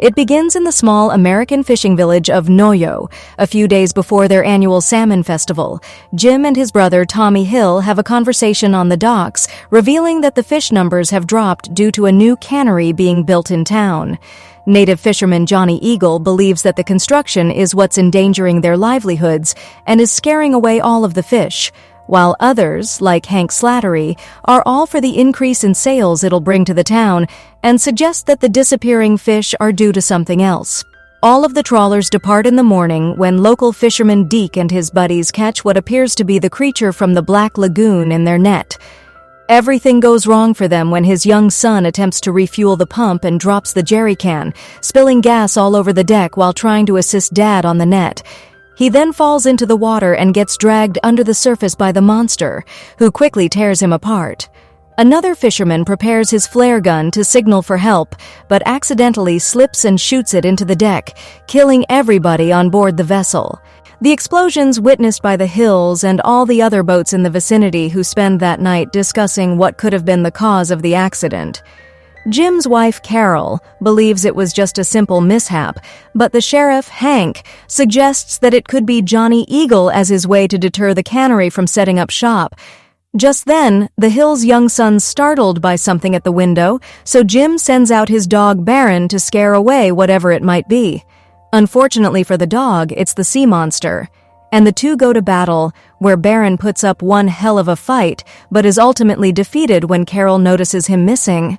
It begins in the small American fishing village of 𝐀𝐥𝐢𝐬𝐡. A few days before their annual salmon festival, Jim and his brother Tommy Hill have a conversation on the docks, revealing that the fish numbers have dropped due to a new cannery being built in town. Native fisherman Johnny Eagle believes that the construction is what's endangering their livelihoods and is scaring away all of the fish, while others, like Hank Slattery, are all for the increase in sales it'll bring to the town and suggest that the disappearing fish are due to something else. All of the trawlers depart in the morning when local fisherman Deke and his buddies catch what appears to be the creature from the Black Lagoon in their net. Everything goes wrong for them when his young son attempts to refuel the pump and drops the jerry can, spilling gas all over the deck while trying to assist Dad on the net. He then falls into the water and gets dragged under the surface by the monster, who quickly tears him apart. Another fisherman prepares his flare gun to signal for help, but accidentally slips and shoots it into the deck, killing everybody on board the vessel. The explosions witnessed by the Hills and all the other boats in the vicinity who spend that night discussing what could have been the cause of the accident. Jim's wife, Carol, believes it was just a simple mishap, but the sheriff, Hank, suggests that it could be Johnny Eagle as his way to deter the cannery from setting up shop. Just then, the Hills' young son's startled by something at the window, so Jim sends out his dog Baron to scare away whatever it might be. Unfortunately for the dog, it's the sea monster, and the two go to battle, where Baron puts up one hell of a fight, but is ultimately defeated when Carol notices him missing.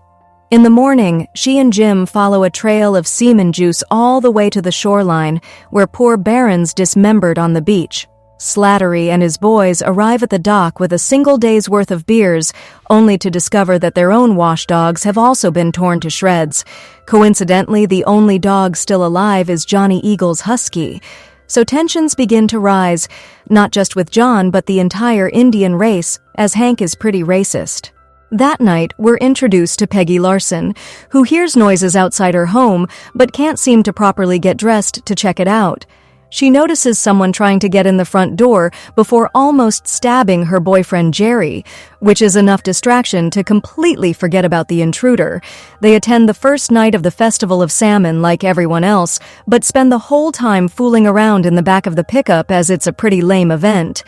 In the morning, she and Jim follow a trail of semen juice all the way to the shoreline, where poor Baron's dismembered on the beach. Slattery and his boys arrive at the dock with a single day's worth of beers, only to discover that their own wash dogs have also been torn to shreds. Coincidentally, the only dog still alive is Johnny Eagle's husky. So tensions begin to rise, not just with John but the entire Indian race, as Hank is pretty racist. That night, we're introduced to Peggy Larson, who hears noises outside her home but can't seem to properly get dressed to check it out. She notices someone trying to get in the front door before almost stabbing her boyfriend Jerry, which is enough distraction to completely forget about the intruder. They attend the first night of the Festival of Salmon like everyone else, but spend the whole time fooling around in the back of the pickup as it's a pretty lame event.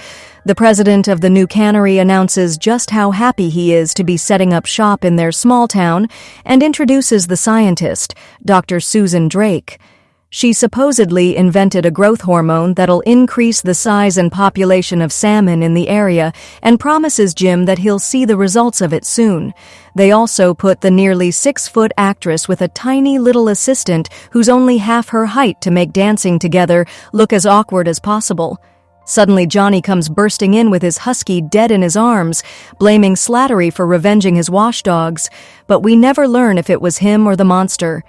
The president of the new cannery announces just how happy he is to be setting up shop in their small town and introduces the scientist, Dr. Susan Drake. She supposedly invented a growth hormone that'll increase the size and population of salmon in the area and promises Jim that he'll see the results of it soon. They also put the nearly 6-foot actress with a tiny little assistant who's only half her height to make dancing together look as awkward as possible. Suddenly, Johnny comes bursting in with his husky dead in his arms, blaming Slattery for revenging his wash dogs, but we never learn if it was him or the monster.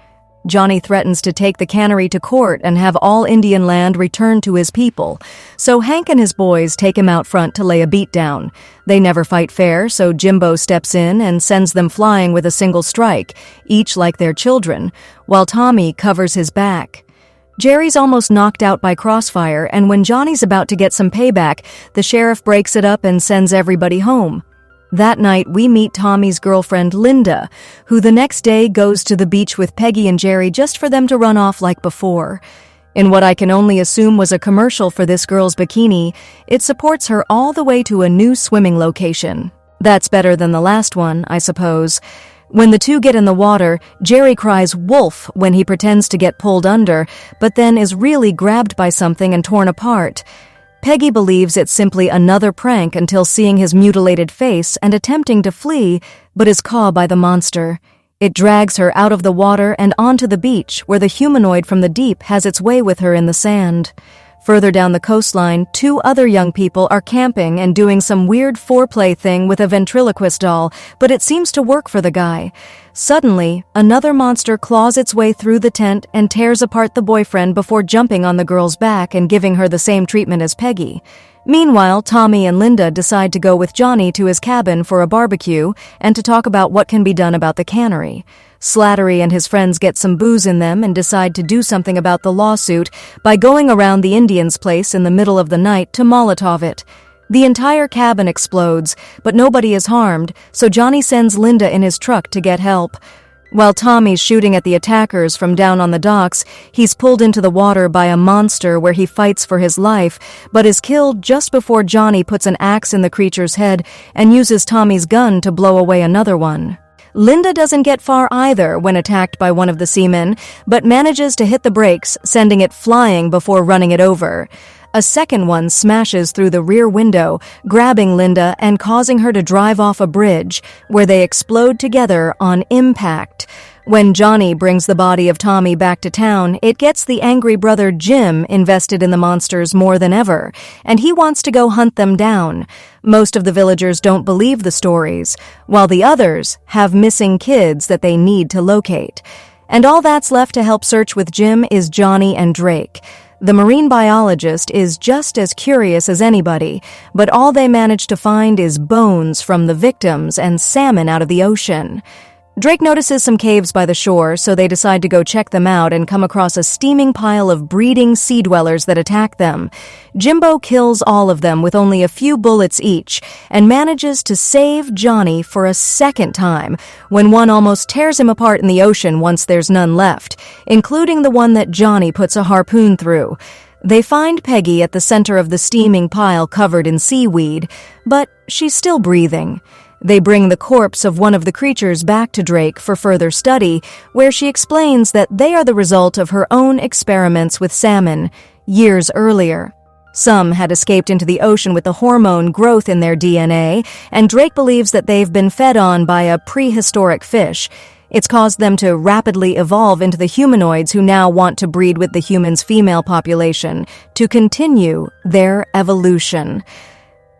Johnny threatens to take the cannery to court and have all Indian land returned to his people, so Hank and his boys take him out front to lay a beatdown. They never fight fair, so Jimbo steps in and sends them flying with a single strike, each like their children, while Tommy covers his back. Jerry's almost knocked out by crossfire, and when Johnny's about to get some payback, the sheriff breaks it up and sends everybody home. That night, we meet Tommy's girlfriend, Linda, who the next day goes to the beach with Peggy and Jerry just for them to run off like before. In what I can only assume was a commercial for this girl's bikini, it supports her all the way to a new swimming location. That's better than the last one, I suppose. When the two get in the water, Jerry cries wolf when he pretends to get pulled under, but then is really grabbed by something and torn apart. Peggy believes it's simply another prank until seeing his mutilated face and attempting to flee, but is caught by the monster. It drags her out of the water and onto the beach, where the humanoid from the deep has its way with her in the sand. Further down the coastline, 2 other young people are camping and doing some weird foreplay thing with a ventriloquist doll, but it seems to work for the guy. Suddenly, another monster claws its way through the tent and tears apart the boyfriend before jumping on the girl's back and giving her the same treatment as Peggy. Meanwhile, Tommy and Linda decide to go with Johnny to his cabin for a barbecue and to talk about what can be done about the cannery. Slattery and his friends get some booze in them and decide to do something about the lawsuit by going around the Indians' place in the middle of the night to Molotov it. The entire cabin explodes, but nobody is harmed, so Johnny sends Linda in his truck to get help. While Tommy's shooting at the attackers from down on the docks, he's pulled into the water by a monster where he fights for his life, but is killed just before Johnny puts an axe in the creature's head and uses Tommy's gun to blow away another one. Linda doesn't get far either when attacked by one of the seamen, but manages to hit the brakes, sending it flying before running it over. A second one smashes through the rear window, grabbing Linda and causing her to drive off a bridge, where they explode together on impact. When Johnny brings the body of Tommy back to town, it gets the angry brother Jim invested in the monsters more than ever, and he wants to go hunt them down. Most of the villagers don't believe the stories, while the others have missing kids that they need to locate. And all that's left to help search with Jim is Johnny and Drake. The marine biologist is just as curious as anybody, but all they manage to find is bones from the victims and salmon out of the ocean. Drake notices some caves by the shore, so they decide to go check them out and come across a steaming pile of breeding sea dwellers that attack them. Jimbo kills all of them with only a few bullets each and manages to save Johnny for a second time when one almost tears him apart in the ocean once there's none left, including the one that Johnny puts a harpoon through. They find Peggy at the center of the steaming pile covered in seaweed, but she's still breathing. They bring the corpse of one of the creatures back to Drake for further study, where she explains that they are the result of her own experiments with salmon years earlier. Some had escaped into the ocean with the hormone growth in their DNA, and Drake believes that they've been fed on by a prehistoric fish. It's caused them to rapidly evolve into the humanoids who now want to breed with the humans' female population to continue their evolution.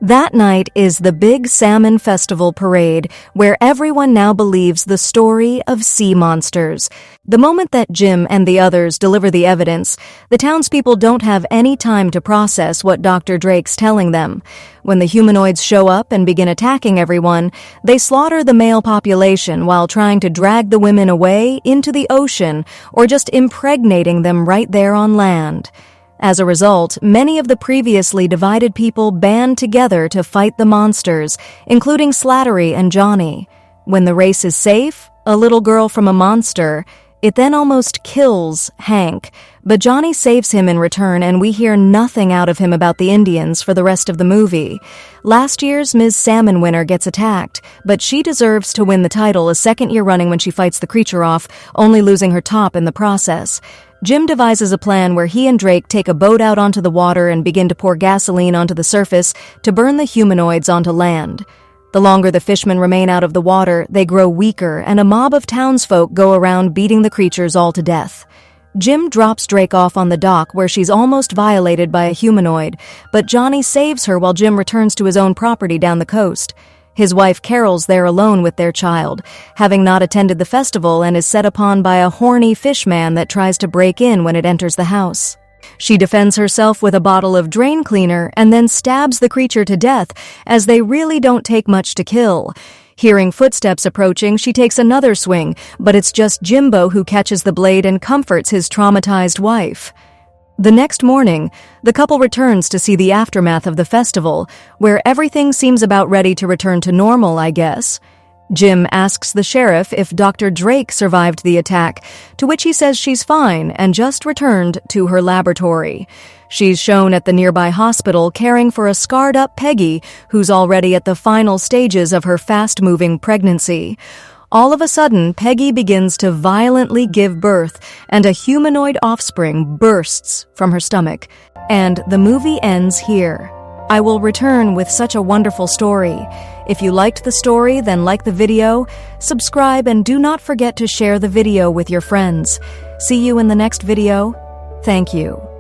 That night is the big Salmon Festival parade, where everyone now believes the story of sea monsters. The moment that Jim and the others deliver the evidence, the townspeople don't have any time to process what Dr. Drake's telling them. When the humanoids show up and begin attacking everyone, they slaughter the male population while trying to drag the women away into the ocean or just impregnating them right there on land. As a result, many of the previously divided people band together to fight the monsters, including Slattery and Johnny. When the race is safe, a little girl from a monster, it then almost kills Hank, but Johnny saves him in return, and we hear nothing out of him about the Indians for the rest of the movie. Last year's Ms. Salmon winner gets attacked, but she deserves to win the title a second year running when she fights the creature off, only losing her top in the process. Jim devises a plan where he and Drake take a boat out onto the water and begin to pour gasoline onto the surface to burn the humanoids onto land. The longer the fishmen remain out of the water, they grow weaker, and a mob of townsfolk go around beating the creatures all to death. Jim drops Drake off on the dock where she's almost violated by a humanoid, but Johnny saves her while Jim returns to his own property down the coast. His wife Carol's there alone with their child, having not attended the festival, and is set upon by a horny fishman that tries to break in when it enters the house. She defends herself with a bottle of drain cleaner and then stabs the creature to death, as they really don't take much to kill. Hearing footsteps approaching, she takes another swing, but it's just Jimbo who catches the blade and comforts his traumatized wife. The next morning, the couple returns to see the aftermath of the festival, where everything seems about ready to return to normal, I guess. Jim asks the sheriff if Dr. Drake survived the attack, to which he says she's fine and just returned to her laboratory. She's shown at the nearby hospital caring for a scarred-up Peggy, who's already at the final stages of her fast-moving pregnancy. All of a sudden, Peggy begins to violently give birth, and a humanoid offspring bursts from her stomach. And the movie ends here. I will return with such a wonderful story. If you liked the story, then like the video, subscribe, and do not forget to share the video with your friends. See you in the next video. Thank you.